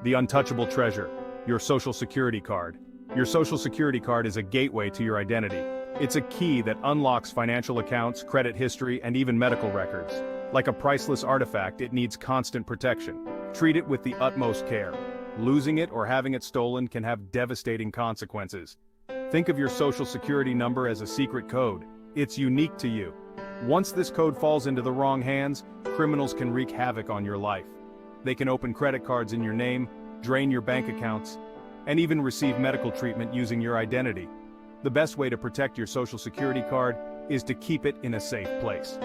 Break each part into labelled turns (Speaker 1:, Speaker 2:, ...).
Speaker 1: The untouchable treasure, your social security card. Your social security card is a gateway to your identity. It's a key that unlocks financial accounts, credit history, and even medical records. Like a priceless artifact, it needs constant protection. Treat it with the utmost care. Losing it or having it stolen can have devastating consequences. Think of your social security number as a secret code. It's unique to you. Once this code falls into the wrong hands, criminals can wreak havoc on your life. They can open credit cards in your name, drain your bank accounts, and even receive medical treatment using your identity. The best way to protect your social security card is to keep it in a safe place.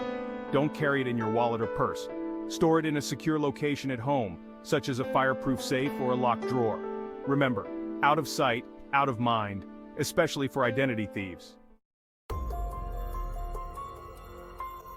Speaker 1: Don't carry it in your wallet or purse. Store it in a secure location at home, such as a fireproof safe or a locked drawer. Remember, out of sight, out of mind, especially for identity thieves.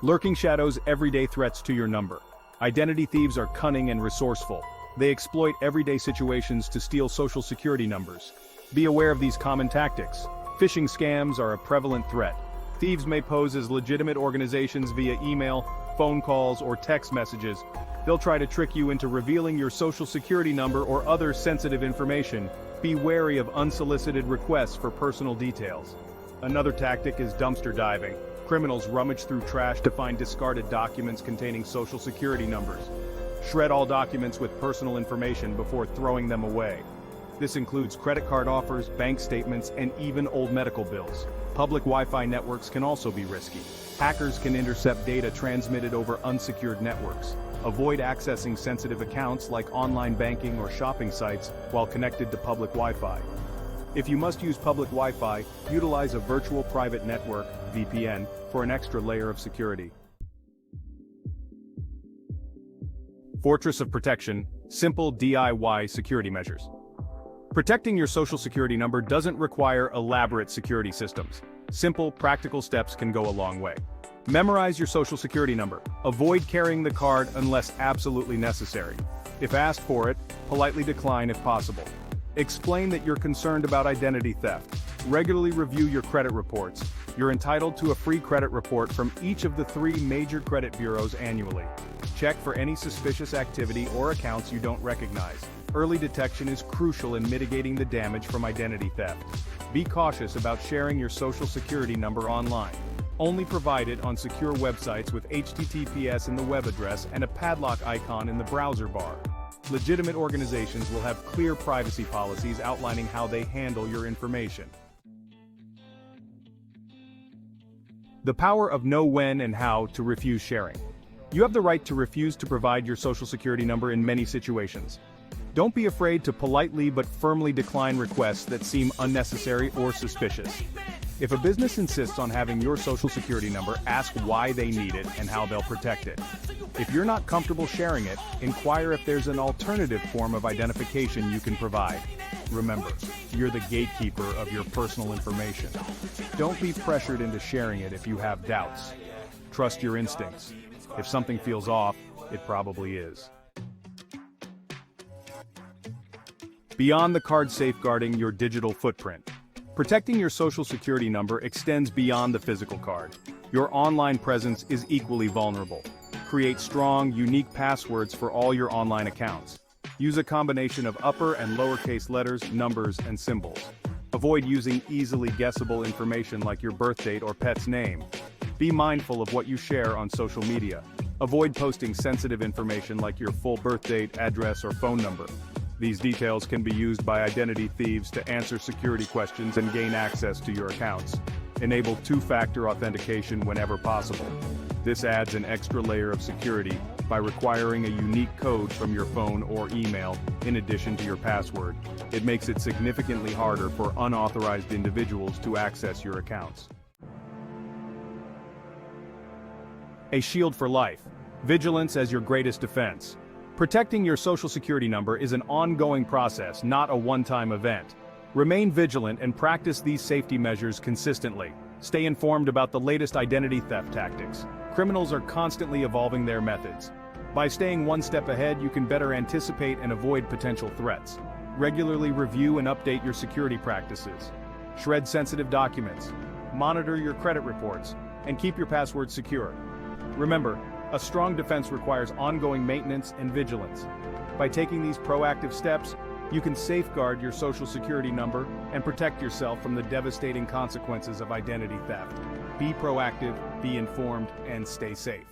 Speaker 1: Lurking shadows, everyday threats to your number. Identity thieves are cunning and resourceful. They exploit everyday situations to steal social security numbers. Be aware of these common tactics. Phishing scams are a prevalent threat. Thieves may pose as legitimate organizations via email, phone calls, or text messages. They'll try to trick you into revealing your social security number or other sensitive information. Be wary of unsolicited requests for personal details. Another tactic is dumpster diving. Criminals rummage through trash to find discarded documents containing social security numbers. Shred all documents with personal information before throwing them away. This includes credit card offers, bank statements, and even old medical bills. Public Wi-Fi networks can also be risky. Hackers can intercept data transmitted over unsecured networks. Avoid accessing sensitive accounts like online banking or shopping sites while connected to public Wi-Fi. If you must use public Wi-Fi, utilize a virtual private network, VPN, for an extra layer of security. Fortress of Protection, simple DIY security measures. Protecting your social security number doesn't require elaborate security systems. Simple, practical steps can go a long way. Memorize your social security number. Avoid carrying the card unless absolutely necessary. If asked for it, politely decline if possible. Explain that you're concerned about identity theft. Regularly review your credit reports. You're entitled to a free credit report from each of the 3 major credit bureaus annually. Check for any suspicious activity or accounts you don't recognize. Early detection is crucial in mitigating the damage from identity theft. Be cautious about sharing your social security number online. Only provide it on secure websites with HTTPS in the web address and a padlock icon in the browser bar. Legitimate organizations will have clear privacy policies outlining how they handle your information. The power of know when and how to refuse sharing. You have the right to refuse to provide your social security number in many situations. Don't be afraid to politely but firmly decline requests that seem unnecessary or suspicious. If a business insists on having your social security number, ask why they need it and how they'll protect it. If you're not comfortable sharing it, inquire if there's an alternative form of identification you can provide. Remember, you're the gatekeeper of your personal information. Don't be pressured into sharing it if you have doubts. Trust your instincts. If something feels off, it probably is. Beyond the card, safeguarding your digital footprint. Protecting your social security number extends beyond the physical card. Your online presence is equally vulnerable. Create strong, unique passwords for all your online accounts. Use a combination of upper and lowercase letters, numbers, and symbols. Avoid using easily guessable information like your birth date or pet's name. Be mindful of what you share on social media. Avoid posting sensitive information like your full birth date, address, or phone number. These details can be used by identity thieves to answer security questions and gain access to your accounts. Enable two-factor authentication whenever possible. This adds an extra layer of security by requiring a unique code from your phone or email in addition to your password. It makes it significantly harder for unauthorized individuals to access your accounts. A shield for life. Vigilance as your greatest defense. Protecting your social security number is an ongoing process, not a one-time event. Remain vigilant and practice these safety measures consistently. Stay informed about the latest identity theft tactics. Criminals are constantly evolving their methods. By staying one step ahead, you can better anticipate and avoid potential threats. Regularly review and update your security practices. Shred sensitive documents. Monitor your credit reports, and keep your passwords secure. Remember, A strong defense requires ongoing maintenance and vigilance. By taking these proactive steps, you can safeguard your social security number and protect yourself from the devastating consequences of identity theft. Be proactive, be informed, and stay safe.